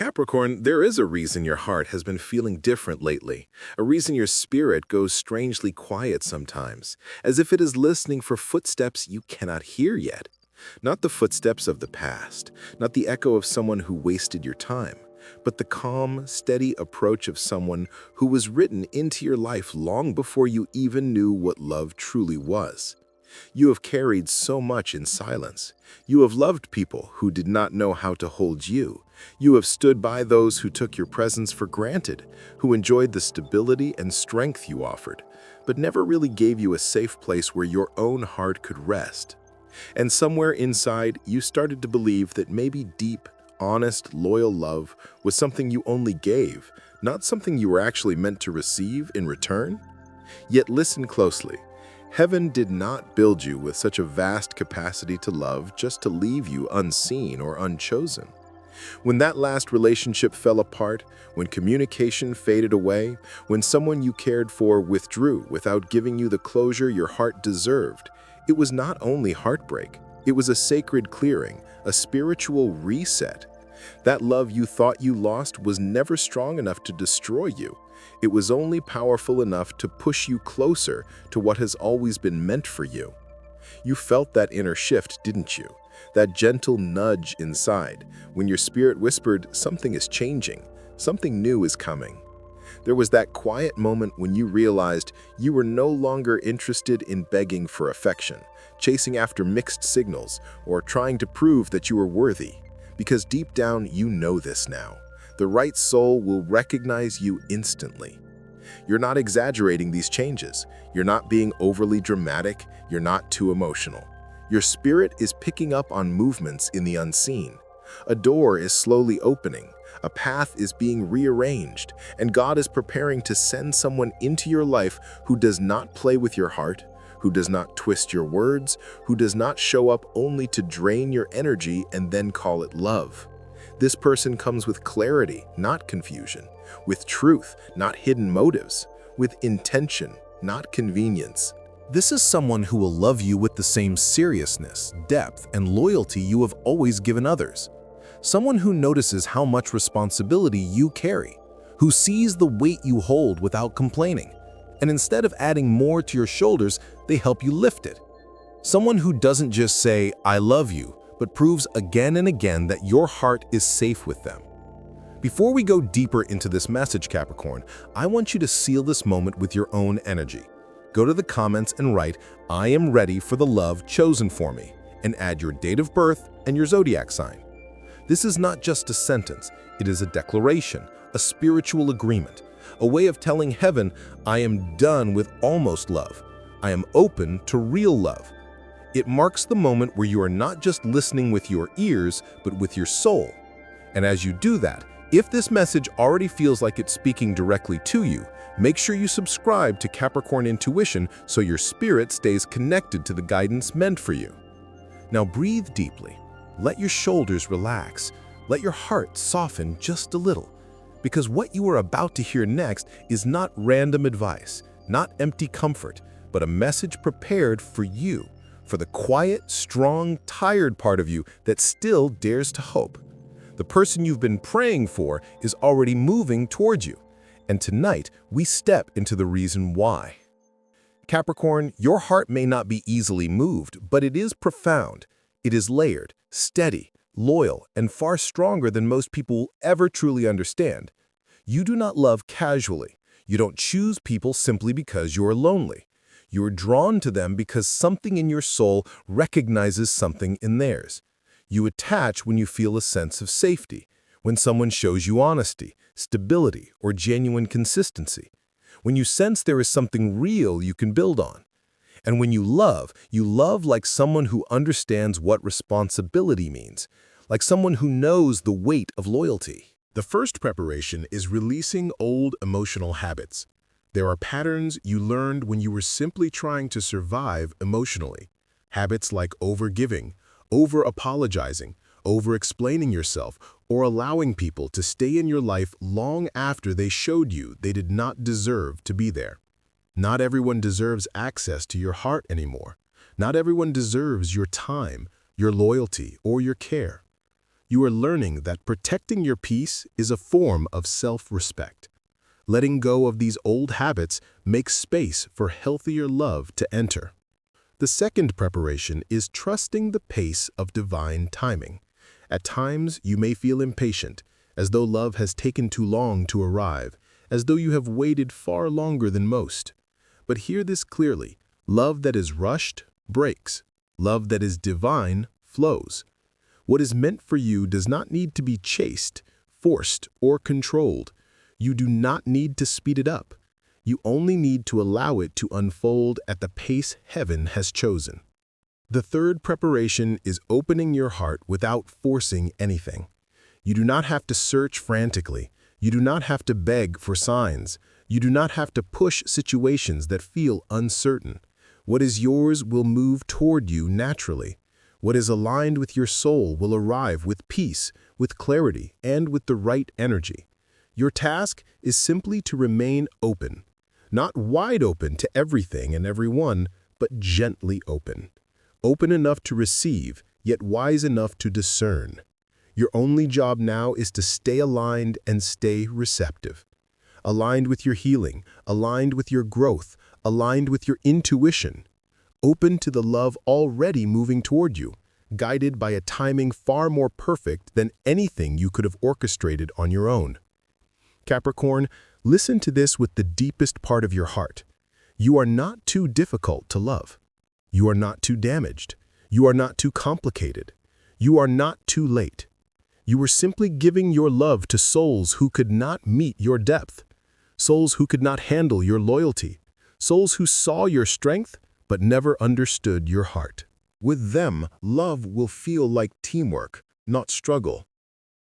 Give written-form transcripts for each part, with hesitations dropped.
Capricorn, there is a reason your heart has been feeling different lately, a reason your spirit goes strangely quiet sometimes, as if it is listening for footsteps you cannot hear yet. Not the footsteps of the past, not the echo of someone who wasted your time, but the calm, steady approach of someone who was written into your life long before you even knew what love truly was. You have carried so much in silence. You have loved people who did not know how to hold you. You have stood by those who took your presence for granted, who enjoyed the stability and strength you offered, but never really gave you a safe place where your own heart could rest. And somewhere inside, you started to believe that maybe deep, honest, loyal love was something you only gave, not something you were actually meant to receive in return. Yet listen closely. Heaven did not build you with such a vast capacity to love just to leave you unseen or unchosen. When that last relationship fell apart, when communication faded away, when someone you cared for withdrew without giving you the closure your heart deserved, it was not only heartbreak, it was a sacred clearing, a spiritual reset. That love you thought you lost was never strong enough to destroy you. It was only powerful enough to push you closer to what has always been meant for you. You felt that inner shift, didn't you? That gentle nudge inside, when your spirit whispered, something is changing, something new is coming. There was that quiet moment when you realized you were no longer interested in begging for affection, chasing after mixed signals, or trying to prove that you were worthy. Because deep down, you know this now. The right soul will recognize you instantly. You're not exaggerating these changes. You're not being overly dramatic. You're not too emotional. Your spirit is picking up on movements in the unseen. A door is slowly opening. A path is being rearranged. And God is preparing to send someone into your life who does not play with your heart, who does not twist your words, who does not show up only to drain your energy and then call it love. This person comes with clarity, not confusion, with truth, not hidden motives, with intention, not convenience. This is someone who will love you with the same seriousness, depth, and loyalty you have always given others. Someone who notices how much responsibility you carry, who sees the weight you hold without complaining, and instead of adding more to your shoulders, they help you lift it. Someone who doesn't just say, "I love you," but proves again and again that your heart is safe with them. Before we go deeper into this message, Capricorn, I want you to seal this moment with your own energy. Go to the comments and write, "I am ready for the love chosen for me," and add your date of birth and your zodiac sign. This is not just a sentence, it is a declaration, a spiritual agreement, a way of telling heaven, I am done with almost love. I am open to real love. It marks the moment where you are not just listening with your ears, but with your soul. And as you do that, if this message already feels like it's speaking directly to you, make sure you subscribe to Capricorn Intuition so your spirit stays connected to the guidance meant for you. Now breathe deeply. Let your shoulders relax. Let your heart soften just a little. Because what you are about to hear next is not random advice, not empty comfort, but a message prepared for you, for the quiet, strong, tired part of you that still dares to hope. The person you've been praying for is already moving towards you. And tonight, we step into the reason why. Capricorn, your heart may not be easily moved, but it is profound. It is layered, steady, loyal, and far stronger than most people will ever truly understand. You do not love casually. You don't choose people simply because you are lonely. You are drawn to them because something in your soul recognizes something in theirs. You attach when you feel a sense of safety, when someone shows you honesty, stability, or genuine consistency, when you sense there is something real you can build on. And when you love like someone who understands what responsibility means, like someone who knows the weight of loyalty. The first preparation is releasing old emotional habits. There are patterns you learned when you were simply trying to survive emotionally. Habits like over-giving, over-apologizing, over-explaining yourself, or allowing people to stay in your life long after they showed you they did not deserve to be there. Not everyone deserves access to your heart anymore. Not everyone deserves your time, your loyalty, or your care. You are learning that protecting your peace is a form of self-respect. Letting go of these old habits makes space for healthier love to enter. The second preparation is trusting the pace of divine timing. At times, you may feel impatient, as though love has taken too long to arrive, as though you have waited far longer than most. But hear this clearly: love that is rushed breaks. Love that is divine flows. What is meant for you does not need to be chased, forced, or controlled. You do not need to speed it up. You only need to allow it to unfold at the pace heaven has chosen. The third preparation is opening your heart without forcing anything. You do not have to search frantically. You do not have to beg for signs. You do not have to push situations that feel uncertain. What is yours will move toward you naturally. What is aligned with your soul will arrive with peace, with clarity, and with the right energy. Your task is simply to remain open. Not wide open to everything and everyone, but gently open. Open enough to receive, yet wise enough to discern. Your only job now is to stay aligned and stay receptive. Aligned with your healing, aligned with your growth, aligned with your intuition. Open to the love already moving toward you, guided by a timing far more perfect than anything you could have orchestrated on your own. Capricorn, listen to this with the deepest part of your heart. You are not too difficult to love. You are not too damaged. You are not too complicated. You are not too late. You are simply giving your love to souls who could not meet your depth, souls who could not handle your loyalty, souls who saw your strength but never understood your heart. With them, love will feel like teamwork, not struggle.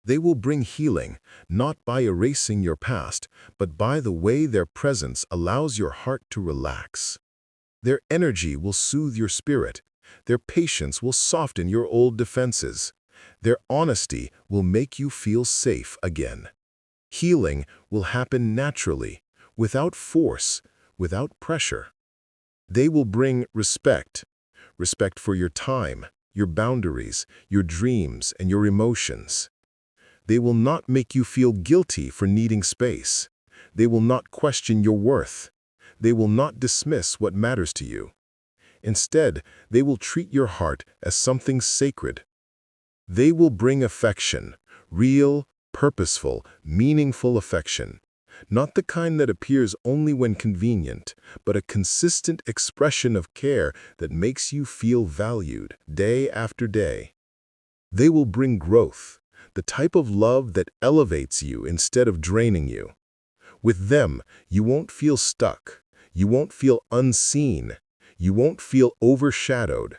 They will bring healing, not by erasing your past, but by the way their presence allows your heart to relax. Their energy will soothe your spirit. Their patience will soften your old defenses. Their honesty will make you feel safe again. Healing will happen naturally, without force, without pressure. They will bring respect, respect for your time, your boundaries, your dreams, and your emotions. They will not make you feel guilty for needing space. They will not question your worth. They will not dismiss what matters to you. Instead, they will treat your heart as something sacred. They will bring affection, real, purposeful, meaningful affection. Not the kind that appears only when convenient, but a consistent expression of care that makes you feel valued day after day. They will bring growth, the type of love that elevates you instead of draining you. With them, you won't feel stuck. You won't feel unseen. You won't feel overshadowed.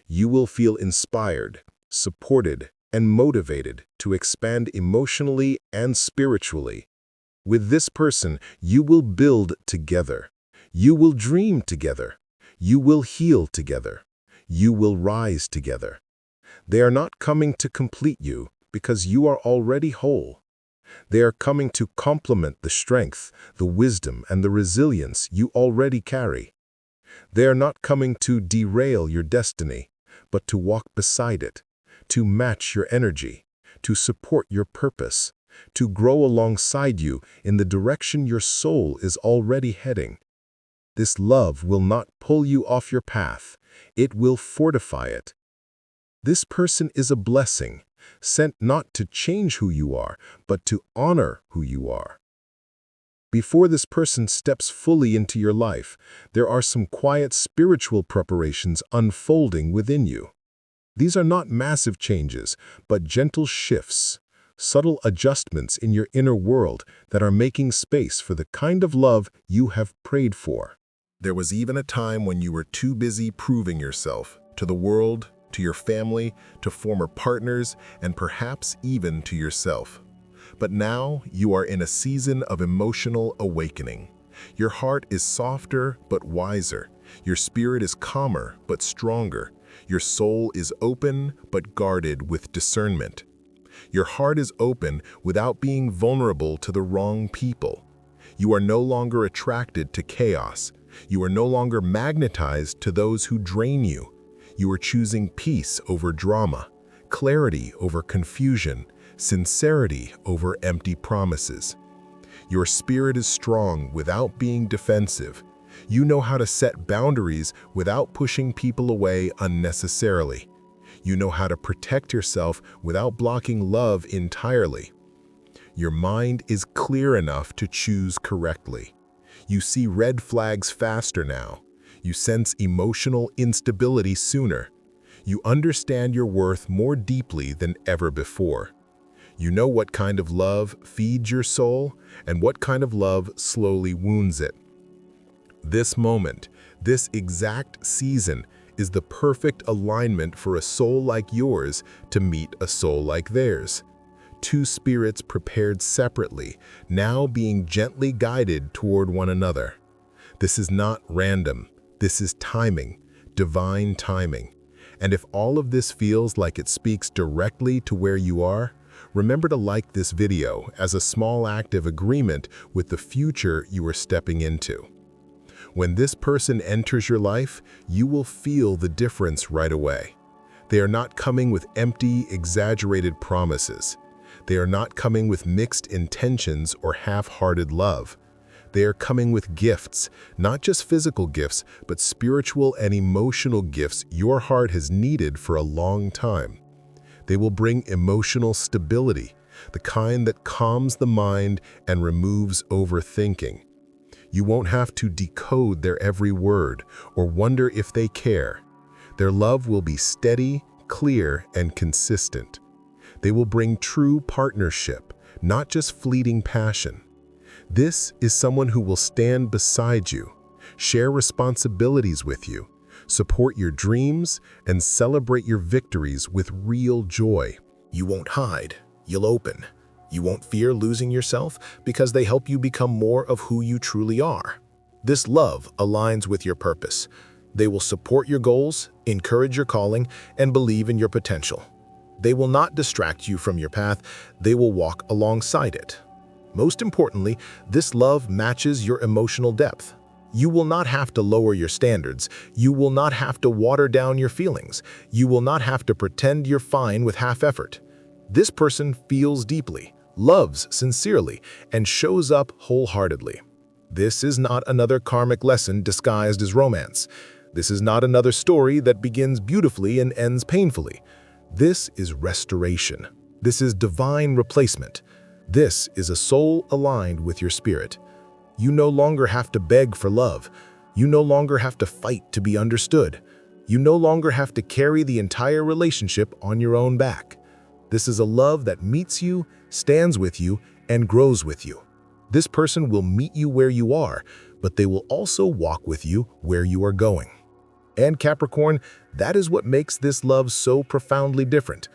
You will feel inspired, supported, and motivated to expand emotionally and spiritually. With this person, you will build together. You will dream together. You will heal together. You will rise together. They are not coming to complete you because you are already whole. They are coming to complement the strength, the wisdom, and the resilience you already carry. They are not coming to derail your destiny, but to walk beside it, to match your energy, to support your purpose, to grow alongside you in the direction your soul is already heading. This love will not pull you off your path. It will fortify it. This person is a blessing, sent not to change who you are, but to honor who you are. Before this person steps fully into your life, there are some quiet spiritual preparations unfolding within you. These are not massive changes, but gentle shifts, subtle adjustments in your inner world that are making space for the kind of love you have prayed for. There was even a time when you were too busy proving yourself to the world, to your family, to former partners, and perhaps even to yourself. But now you are in a season of emotional awakening. Your heart is softer but wiser. Your spirit is calmer but stronger. Your soul is open but guarded with discernment. Your heart is open without being vulnerable to the wrong people. You are no longer attracted to chaos. You are no longer magnetized to those who drain you. You are choosing peace over drama, clarity over confusion, sincerity over empty promises. Your spirit is strong without being defensive. You know how to set boundaries without pushing people away unnecessarily. You know how to protect yourself without blocking love entirely. Your mind is clear enough to choose correctly. You see red flags faster now. You sense emotional instability sooner. You understand your worth more deeply than ever before. You know what kind of love feeds your soul and what kind of love slowly wounds it. This moment, this exact season, is the perfect alignment for a soul like yours to meet a soul like theirs. Two spirits prepared separately, now being gently guided toward one another. This is not random. This is timing, divine timing. And if all of this feels like it speaks directly to where you are, remember to like this video as a small act of agreement with the future you are stepping into. When this person enters your life, you will feel the difference right away. They are not coming with empty, exaggerated promises. They are not coming with mixed intentions or half-hearted love. They are coming with gifts, not just physical gifts, but spiritual and emotional gifts your heart has needed for a long time. They will bring emotional stability, the kind that calms the mind and removes overthinking. You won't have to decode their every word or wonder if they care. Their love will be steady, clear, and consistent. They will bring true partnership, not just fleeting passion. This is someone who will stand beside you, share responsibilities with you, support your dreams, and celebrate your victories with real joy. You won't hide, you'll open. You won't fear losing yourself because they help you become more of who you truly are. This love aligns with your purpose. They will support your goals, encourage your calling, and believe in your potential. They will not distract you from your path, they will walk alongside it. Most importantly, this love matches your emotional depth. You will not have to lower your standards. You will not have to water down your feelings. You will not have to pretend you're fine with half effort. This person feels deeply, loves sincerely, and shows up wholeheartedly. This is not another karmic lesson disguised as romance. This is not another story that begins beautifully and ends painfully. This is restoration. This is divine replacement. This is a soul aligned with your spirit. You no longer have to beg for love. You no longer have to fight to be understood. You no longer have to carry the entire relationship on your own back. This is a love that meets you, stands with you, and grows with you. This person will meet you where you are, but they will also walk with you where you are going. And Capricorn, that is what makes this love so profoundly different.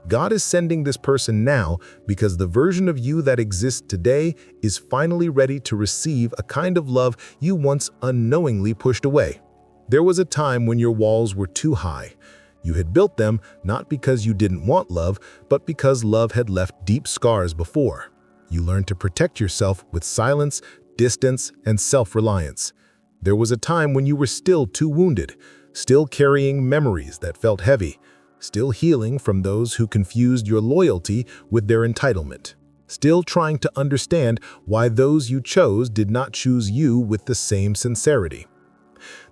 God is sending this person now because the version of you that exists today is finally ready to receive a kind of love you once unknowingly pushed away. There was a time when your walls were too high. You had built them not because you didn't want love, but because love had left deep scars before. You learned to protect yourself with silence, distance, and self-reliance. There was a time when you were still too wounded, still carrying memories that felt heavy, still healing from those who confused your loyalty with their entitlement, still trying to understand why those you chose did not choose you with the same sincerity.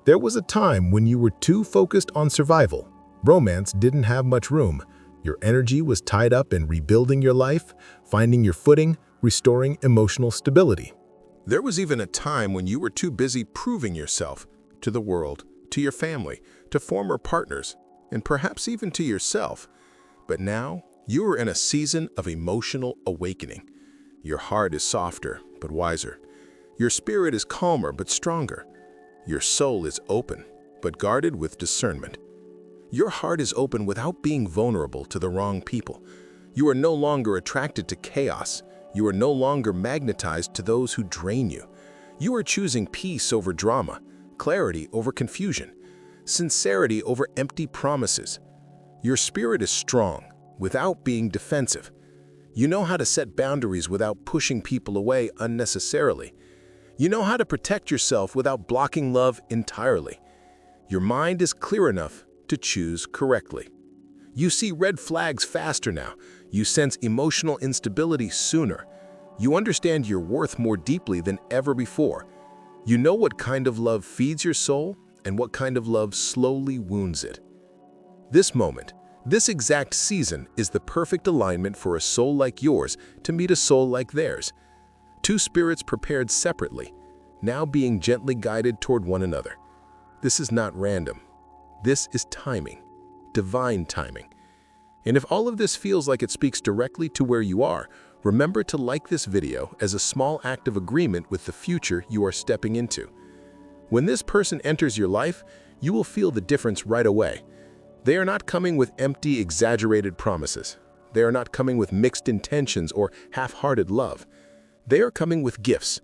There was a time when you were too focused on survival. Romance didn't have much room. Your energy was tied up in rebuilding your life, finding your footing, restoring emotional stability. There was even a time when you were too busy proving yourself to the world, to your family, to former partners, and perhaps even to yourself. But now, you are in a season of emotional awakening. Your heart is softer, but wiser. Your spirit is calmer, but stronger. Your soul is open, but guarded with discernment. Your heart is open without being vulnerable to the wrong people. You are no longer attracted to chaos. You are no longer magnetized to those who drain you. You are choosing peace over drama, clarity over confusion, sincerity over empty promises. Your spirit is strong without being defensive. You know how to set boundaries without pushing people away unnecessarily. You know how to protect yourself without blocking love entirely. Your mind is clear enough to choose correctly. You see red flags faster now. You sense emotional instability sooner. You understand your worth more deeply than ever before. You know what kind of love feeds your soul and what kind of love slowly wounds it. This moment, this exact season, is the perfect alignment for a soul like yours to meet a soul like theirs. Two spirits prepared separately, now being gently guided toward one another. This is not random. This is timing, divine timing. And if all of this feels like it speaks directly to where you are, remember to like this video as a small act of agreement with the future you are stepping into. When this person enters your life, you will feel the difference right away. They are not coming with empty, exaggerated promises. They are not coming with mixed intentions or half-hearted love. They are coming with gifts,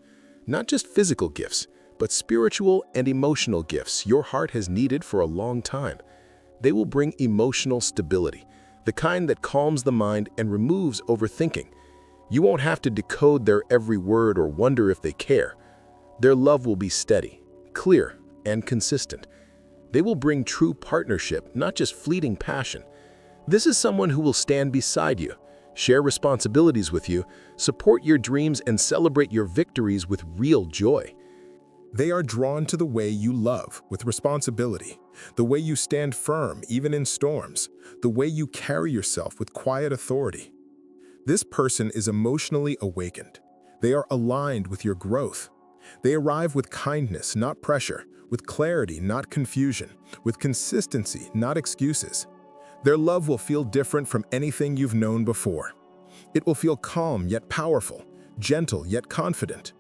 not just physical gifts, but spiritual and emotional gifts your heart has needed for a long time. They will bring emotional stability, the kind that calms the mind and removes overthinking. You won't have to decode their every word or wonder if they care. Their love will be steady, clear, and consistent. They will bring true partnership, not just fleeting passion. This is someone who will stand beside you, share responsibilities with you, support your dreams, and celebrate your victories with real joy. They are drawn to the way you love with responsibility, the way you stand firm even in storms, the way you carry yourself with quiet authority. This person is emotionally awakened. They are aligned with your growth. They arrive with kindness, not pressure, with clarity, not confusion, with consistency, not excuses. Their love will feel different from anything you've known before. It will feel calm yet powerful, gentle yet confident.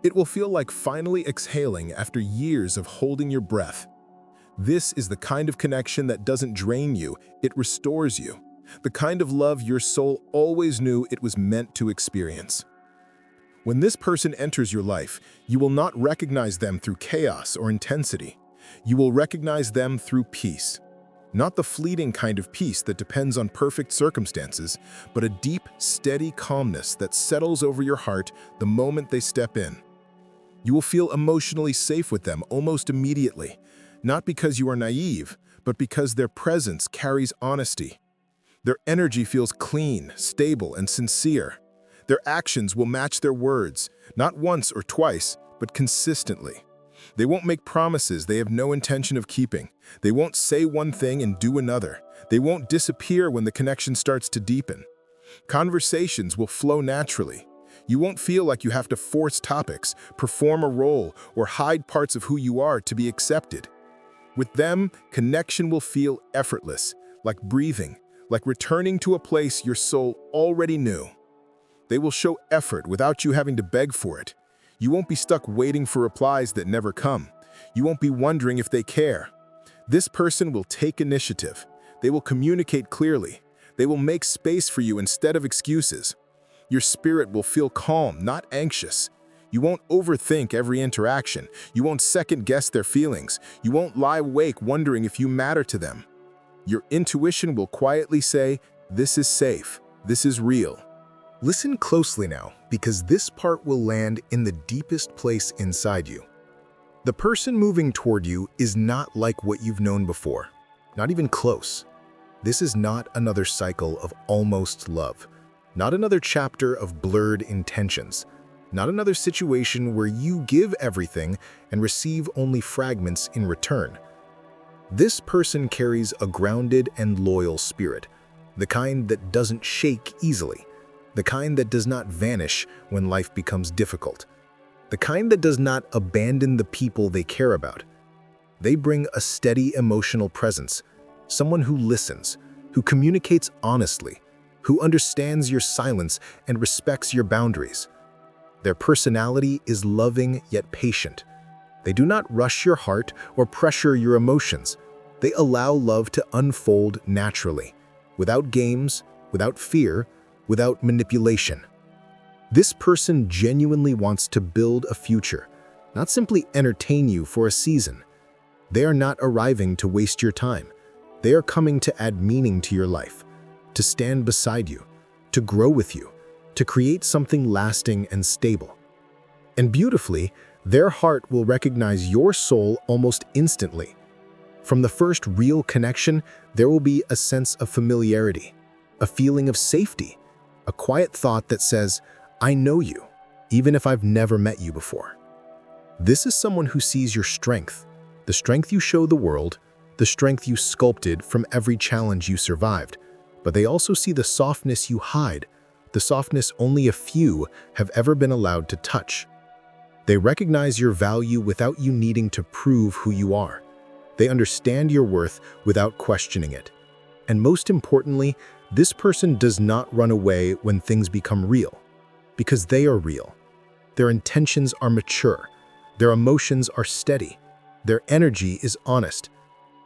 It will feel like finally exhaling after years of holding your breath. This is the kind of connection that doesn't drain you, it restores you. The kind of love your soul always knew it was meant to experience. When this person enters your life, you will not recognize them through chaos or intensity. You will recognize them through peace. Not the fleeting kind of peace that depends on perfect circumstances, but a deep, steady calmness that settles over your heart the moment they step in. You will feel emotionally safe with them almost immediately, not because you are naive, but because their presence carries honesty. Their energy feels clean, stable, and sincere. Their actions will match their words, not once or twice, but consistently. They won't make promises they have no intention of keeping. They won't say one thing and do another. They won't disappear when the connection starts to deepen. Conversations will flow naturally. You won't feel like you have to force topics, perform a role, or hide parts of who you are to be accepted. With them, connection will feel effortless, like breathing, like returning to a place your soul already knew. They will show effort without you having to beg for it. You won't be stuck waiting for replies that never come. You won't be wondering if they care. This person will take initiative. They will communicate clearly. They will make space for you instead of excuses. Your spirit will feel calm, not anxious. You won't overthink every interaction. You won't second-guess their feelings. You won't lie awake wondering if you matter to them. Your intuition will quietly say, "This is safe. This is real." Listen closely now, because this part will land in the deepest place inside you. The person moving toward you is not like what you've known before, not even close. This is not another cycle of almost love, not another chapter of blurred intentions, not another situation where you give everything and receive only fragments in return. This person carries a grounded and loyal spirit, the kind that doesn't shake easily, the kind that does not vanish when life becomes difficult, the kind that does not abandon the people they care about. They bring a steady emotional presence, someone who listens, who communicates honestly, who understands your silence and respects your boundaries. Their personality is loving yet patient. They do not rush your heart or pressure your emotions. They allow love to unfold naturally, without games, without fear, without manipulation. This person genuinely wants to build a future, not simply entertain you for a season. They are not arriving to waste your time. They are coming to add meaning to your life, to stand beside you, to grow with you, to create something lasting and stable. And beautifully, their heart will recognize your soul almost instantly. From the first real connection, there will be a sense of familiarity, a feeling of safety, a quiet thought that says, I know you, even if I've never met you before. This is someone who sees your strength, the strength you show the world, the strength you sculpted from every challenge you survived, but they also see the softness you hide, the softness only a few have ever been allowed to touch. They recognize your value without you needing to prove who you are. They understand your worth without questioning it. And most importantly, this person does not run away when things become real, because they are real. Their intentions are mature. Their emotions are steady. Their energy is honest.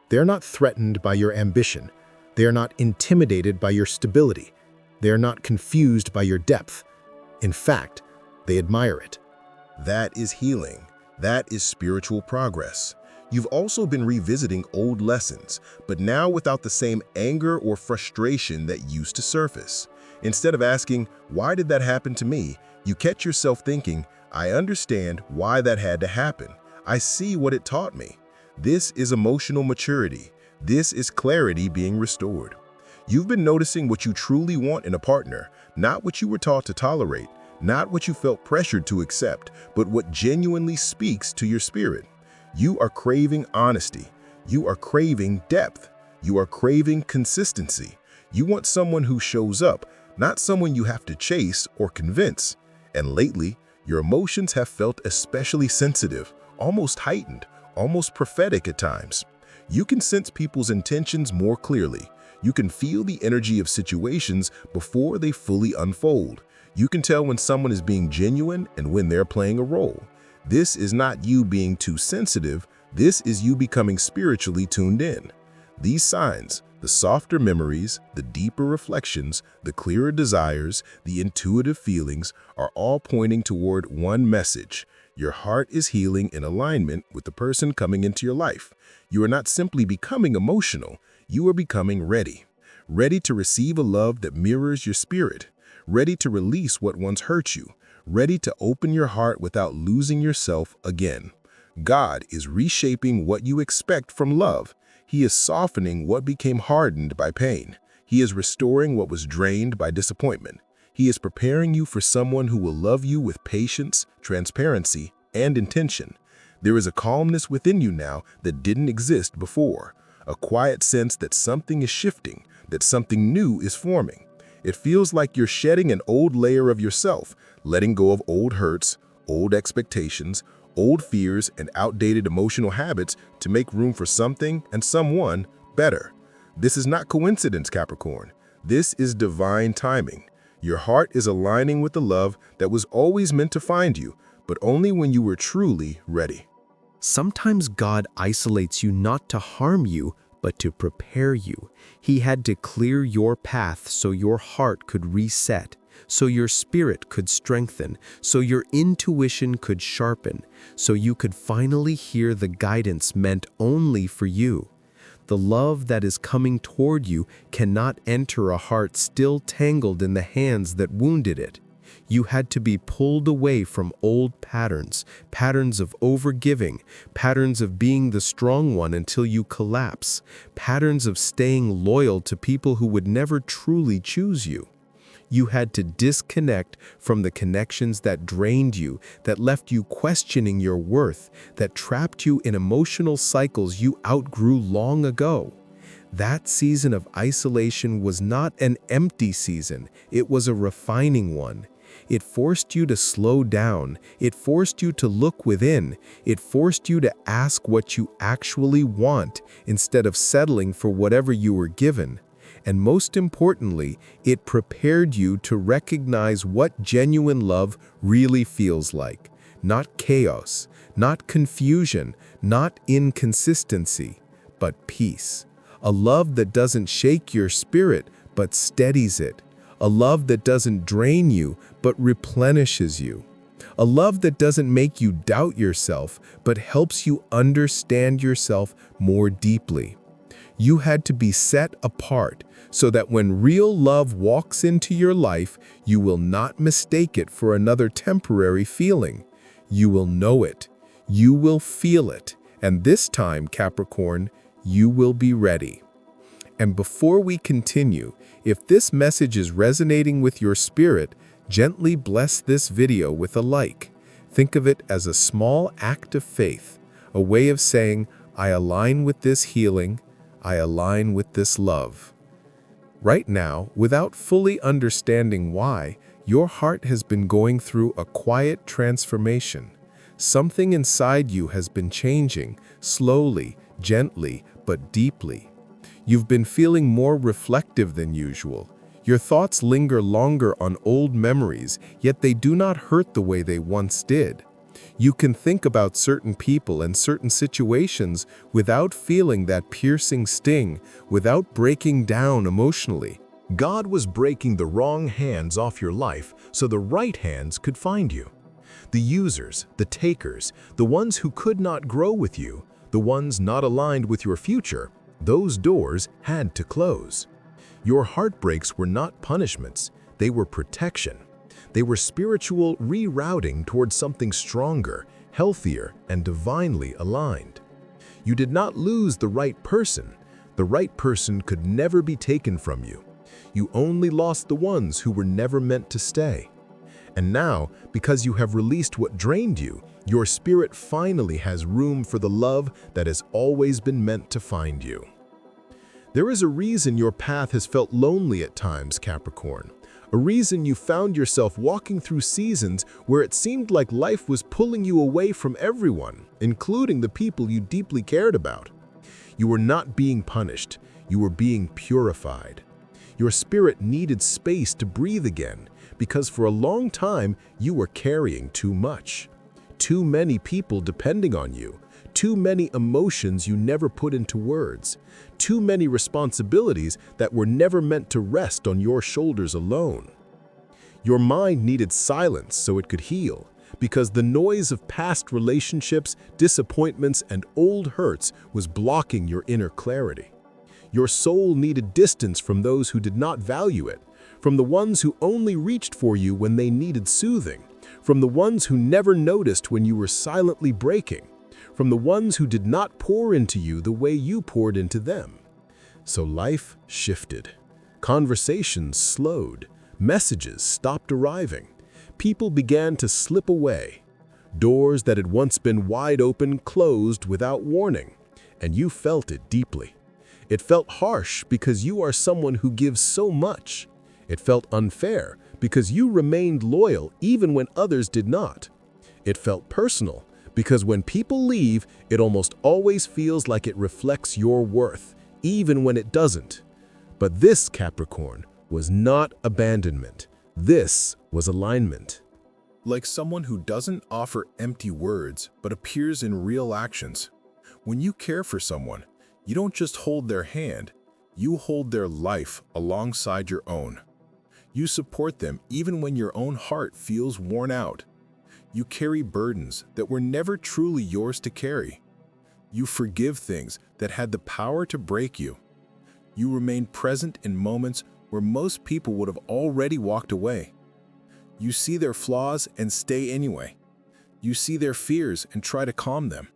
They are not threatened by your ambition. They are not intimidated by your stability. They are not confused by your depth. In fact, they admire it. That is healing. That is spiritual progress. You've also been revisiting old lessons, but now without the same anger or frustration that used to surface. Instead of asking, why did that happen to me? You catch yourself thinking, I understand why that had to happen. I see what it taught me. This is emotional maturity. This is clarity being restored. You've been noticing what you truly want in a partner, not what you were taught to tolerate, not what you felt pressured to accept, but what genuinely speaks to your spirit. You are craving honesty. You are craving depth. You are craving consistency. You want someone who shows up, not someone you have to chase or convince. And lately, your emotions have felt especially sensitive, almost heightened, almost prophetic at times. You can sense people's intentions more clearly. You can feel the energy of situations before they fully unfold. You can tell when someone is being genuine and when they're playing a role. This is not you being too sensitive. This is you becoming spiritually tuned in. These signs, the softer memories, the deeper reflections, the clearer desires, the intuitive feelings, are all pointing toward one message. Your heart is healing in alignment with the person coming into your life. You are not simply becoming emotional, you are becoming ready. Ready to receive a love that mirrors your spirit. Ready to release what once hurt you. Ready to open your heart without losing yourself again. God is reshaping what you expect from love. He is softening what became hardened by pain. He is restoring what was drained by disappointment. He is preparing you for someone who will love you with patience, transparency, and intention. There is a calmness within you now that didn't exist before. A quiet sense that something is shifting, that something new is forming. It feels like you're shedding an old layer of yourself, letting go of old hurts, old expectations, old fears, and outdated emotional habits to make room for something and someone better. This is not coincidence, Capricorn. This is divine timing. Your heart is aligning with the love that was always meant to find you, but only when you were truly ready. Sometimes God isolates you not to harm you, but to prepare you. He had to clear your path so your heart could reset, so your spirit could strengthen, so your intuition could sharpen, so you could finally hear the guidance meant only for you. The love that is coming toward you cannot enter a heart still tangled in the hands that wounded it. You had to be pulled away from old patterns, patterns of overgiving, patterns of being the strong one until you collapse, patterns of staying loyal to people who would never truly choose you. You had to disconnect from the connections that drained you, that left you questioning your worth, that trapped you in emotional cycles you outgrew long ago. That season of isolation was not an empty season, it was a refining one. It forced you to slow down, it forced you to look within, it forced you to ask what you actually want instead of settling for whatever you were given. And most importantly, it prepared you to recognize what genuine love really feels like. Not chaos, not confusion, not inconsistency, but peace. A love that doesn't shake your spirit, but steadies it. A love that doesn't drain you, but replenishes you. A love that doesn't make you doubt yourself, but helps you understand yourself more deeply. You had to be set apart so that when real love walks into your life, you will not mistake it for another temporary feeling. You will know it. You will feel it. And this time, Capricorn, you will be ready. And before we continue, if this message is resonating with your spirit, gently bless this video with a like. Think of it as a small act of faith, a way of saying, I align with this healing, I align with this love. Right now, without fully understanding why, your heart has been going through a quiet transformation. Something inside you has been changing, slowly, gently, but deeply. You've been feeling more reflective than usual. Your thoughts linger longer on old memories, yet they do not hurt the way they once did. You can think about certain people and certain situations without feeling that piercing sting, without breaking down emotionally. God was breaking the wrong hands off your life so the right hands could find you. The users, the takers, the ones who could not grow with you, the ones not aligned with your future, those doors had to close. Your heartbreaks were not punishments, they were protection. They were spiritual rerouting towards something stronger, healthier, and divinely aligned. You did not lose the right person. The right person could never be taken from you. You only lost the ones who were never meant to stay. And now, because you have released what drained you, your spirit finally has room for the love that has always been meant to find you. There is a reason your path has felt lonely at times, Capricorn. A reason you found yourself walking through seasons where it seemed like life was pulling you away from everyone, including the people you deeply cared about. You were not being punished, you were being purified. Your spirit needed space to breathe again, because for a long time you were carrying too much. Too many people depending on you, too many emotions you never put into words, too many responsibilities that were never meant to rest on your shoulders alone. Your mind needed silence so it could heal, because the noise of past relationships, disappointments, and old hurts was blocking your inner clarity. Your soul needed distance from those who did not value it, from the ones who only reached for you when they needed soothing, from the ones who never noticed when you were silently breaking, from the ones who did not pour into you the way you poured into them. So life shifted. Conversations slowed. Messages stopped arriving. People began to slip away. Doors that had once been wide open closed without warning, and you felt it deeply. It felt harsh because you are someone who gives so much. It felt unfair because you remained loyal even when others did not. It felt personal because when people leave, it almost always feels like it reflects your worth, even when it doesn't. But this, Capricorn, was not abandonment. This was alignment. Like someone who doesn't offer empty words, but appears in real actions. When you care for someone, you don't just hold their hand, you hold their life alongside your own. You support them even when your own heart feels worn out. You carry burdens that were never truly yours to carry. You forgive things that had the power to break you. You remain present in moments where most people would have already walked away. You see their flaws and stay anyway. You see their fears and try to calm them.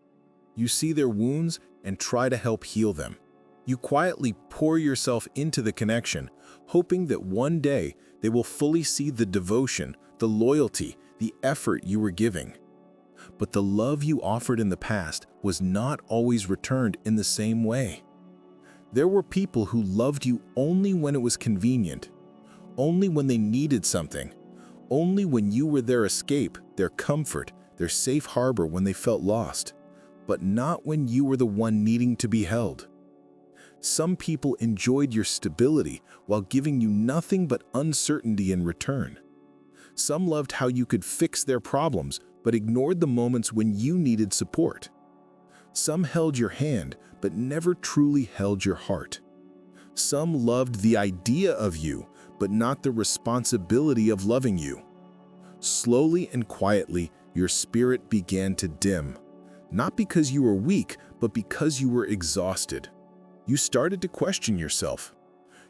You see their wounds and try to help heal them. You quietly pour yourself into the connection, hoping that one day they will fully see the devotion, the loyalty, the effort you were giving. But the love you offered in the past was not always returned in the same way. There were people who loved you only when it was convenient, only when they needed something, only when you were their escape, their comfort, their safe harbor when they felt lost, but not when you were the one needing to be held. Some people enjoyed your stability while giving you nothing but uncertainty in return. Some loved how you could fix their problems but ignored the moments when you needed support. Some held your hand but never truly held your heart. Some loved the idea of you but not the responsibility of loving you. Slowly and quietly, your spirit began to dim, not because you were weak, but because you were exhausted. You started to question yourself.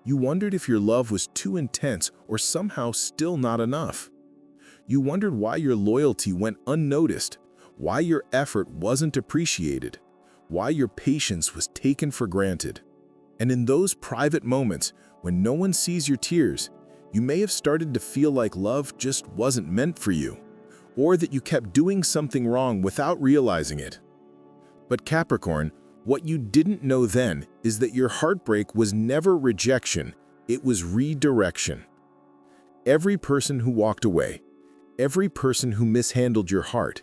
You wondered if your love was too intense or somehow still not enough. You wondered why your loyalty went unnoticed, why your effort wasn't appreciated, why your patience was taken for granted. And in those private moments, when no one sees your tears, you may have started to feel like love just wasn't meant for you, or that you kept doing something wrong without realizing it. But Capricorn, what you didn't know then is that your heartbreak was never rejection, it was redirection. Every person who walked away, every person who mishandled your heart,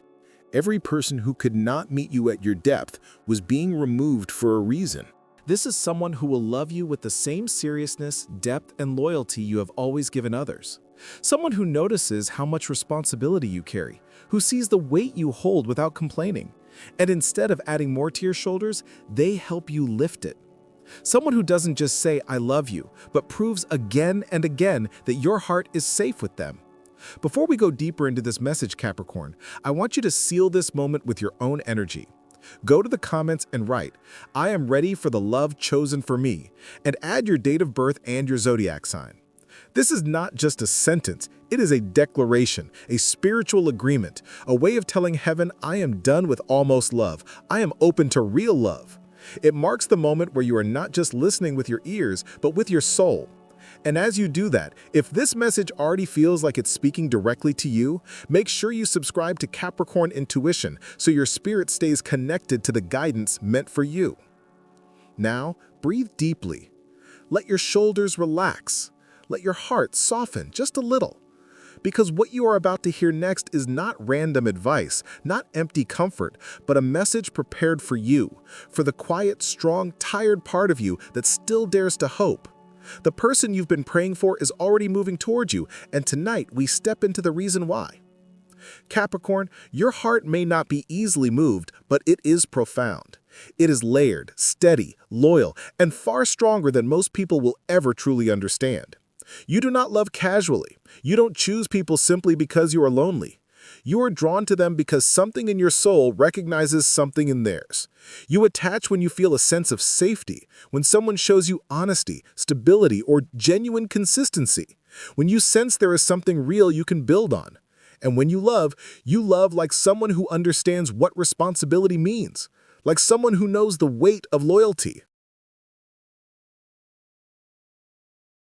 every person who could not meet you at your depth was being removed for a reason. This is someone who will love you with the same seriousness, depth, and loyalty you have always given others. Someone who notices how much responsibility you carry, who sees the weight you hold without complaining, and instead of adding more to your shoulders, they help you lift it. Someone who doesn't just say, "I love you," but proves again and again that your heart is safe with them. Before we go deeper into this message, Capricorn, I want you to seal this moment with your own energy. Go to the comments and write, "I am ready for the love chosen for me," and add your date of birth and your zodiac sign. This is not just a sentence, it is a declaration, a spiritual agreement, a way of telling heaven, "I am done with almost love. I am open to real love." It marks the moment where you are not just listening with your ears, but with your soul. And as you do that, if this message already feels like it's speaking directly to you, make sure you subscribe to Capricorn Intuition so your spirit stays connected to the guidance meant for you. Now, breathe deeply. Let your shoulders relax. Let your heart soften just a little. Because what you are about to hear next is not random advice, not empty comfort, but a message prepared for you, for the quiet, strong, tired part of you that still dares to hope. The person you've been praying for is already moving towards you, and tonight we step into the reason why. Capricorn, your heart may not be easily moved, but it is profound. It is layered, steady, loyal, and far stronger than most people will ever truly understand. You do not love casually. You don't choose people simply because you are lonely. You are drawn to them because something in your soul recognizes something in theirs. You attach when you feel a sense of safety, when someone shows you honesty, stability, or genuine consistency, when you sense there is something real you can build on. And when you love like someone who understands what responsibility means, like someone who knows the weight of loyalty.